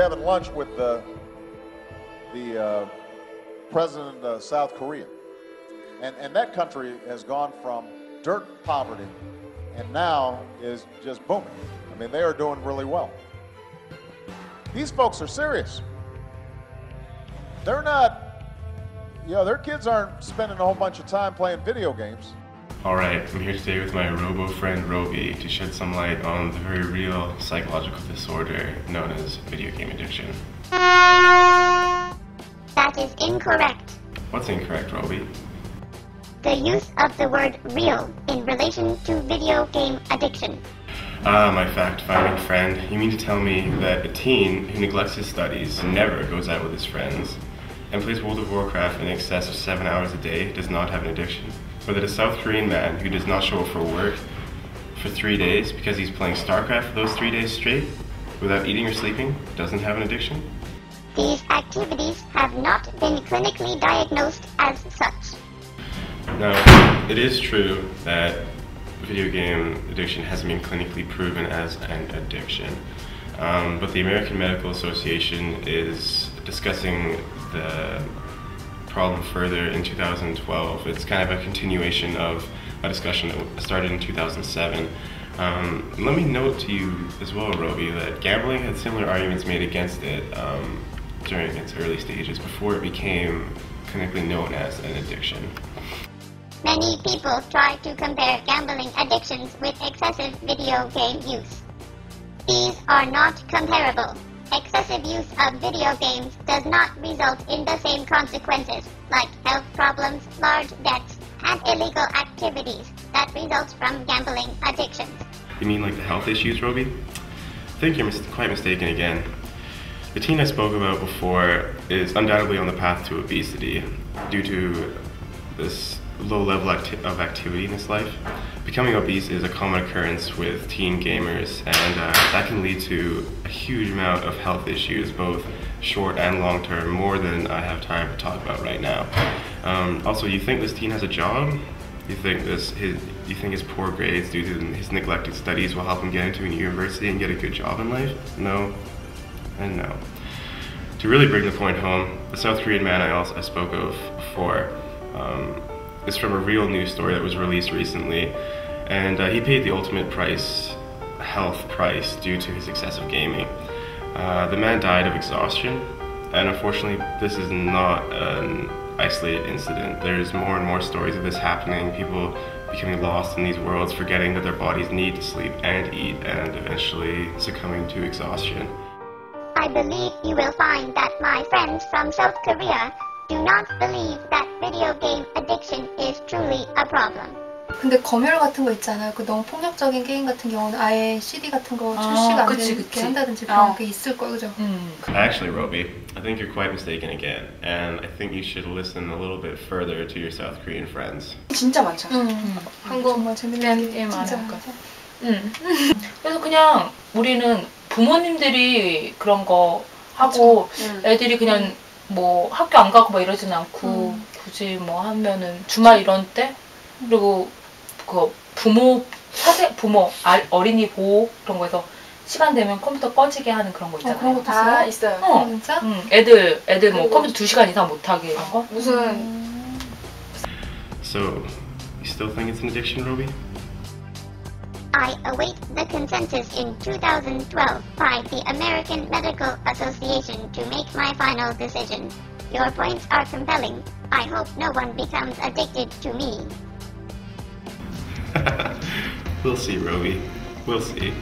having lunch with the president of South Korea. And that country has gone from dirt poverty and now is just booming. I mean, they are doing really well. These folks are serious. They're not, you know, their kids aren't spending a whole bunch of time playing video games. Alright, I'm here today with my robo friend Roby to shed some light on the very real psychological disorder known as video game addiction. That is incorrect. What's incorrect, Roby? The use of the word real in relation to video game addiction. Ah, my fact-finding friend. You mean to tell me that a teen who neglects his studies, never goes out with his friends, and plays World of Warcraft in excess of 7 hours a day does not have an addiction? Or that a South Korean man who does not show up for work for 3 days because he's playing StarCraft for those 3 days straight, without eating or sleeping, doesn't have an addiction? These activities have not been clinically diagnosed as such. Now, it is true that video game addiction hasn't been clinically proven as an addiction, but the American Medical Association is discussing the problem further in 2012. It's kind of a continuation of a discussion that started in 2007. Let me note to you as well, Roby, that gambling had similar arguments made against it during its early stages before it became clinically known as an addiction. Many people try to compare gambling addictions with excessive video game use. These are not comparable. Excessive use of video games does not result in the same consequences, like health problems, large debts, and illegal activities that result from gambling addictions. You mean like the health issues, Roby? I think you're quite mistaken again. The teen I spoke about before is undoubtedly on the path to obesity due to this low level of activity in his life. Becoming obese is a common occurrence with teen gamers, and that can lead to a huge amount of health issues, both short and long term, more than I have time to talk about right now. Also, you think this teen has a job? You think his poor grades due to his neglected studies will help him get into a university and get a good job in life? No, and no. To really bring the point home, the South Korean man I spoke of before is from a real news story that was released recently, and he paid the ultimate price, health price, due to his excessive gaming. The man died of exhaustion, and unfortunately this is not an isolated incident. There's more and more stories of this happening, people becoming lost in these worlds, forgetting that their bodies need to sleep and eat, and eventually succumbing to exhaustion. I believe you will find that my friends from South Korea do not believe that video game addiction is truly a problem. 근데 검열 같은 거 있잖아요. 그 너무 폭력적인 게임 같은 경우는 아예 CD 같은 거 출시가 안 되게 한다든지 그런 게 있을 거예요, 그죠? Actually, Roby, I think you're quite mistaken again, and I think you should listen a little bit further to your South Korean friends. 진짜 많잖아. 한국 정말 재밌는 게임 진짜 많으니까. 그래서 그냥 우리는 부모님들이 그런 거 하고 애들이 그냥 뭐 학교 안 가고 막 이러진 않고 굳이 뭐 하면은 주말 이런 때 그리고 그 부모 어린이 보호 그런 거에서 시간 되면 컴퓨터 꺼지게 하는 그런 거 있잖아요. 그런 것도 있어요? 아, 있어요. 진짜? 애들 뭐 컴퓨터 2시간 이상 못 하게 이런 거. 무슨 So, you still think it's an addiction, Roby? I await the consensus in 2012 by the American Medical Association to make my final decision. Your points are compelling. I hope no one becomes addicted to me. We'll see, Roby. We'll see.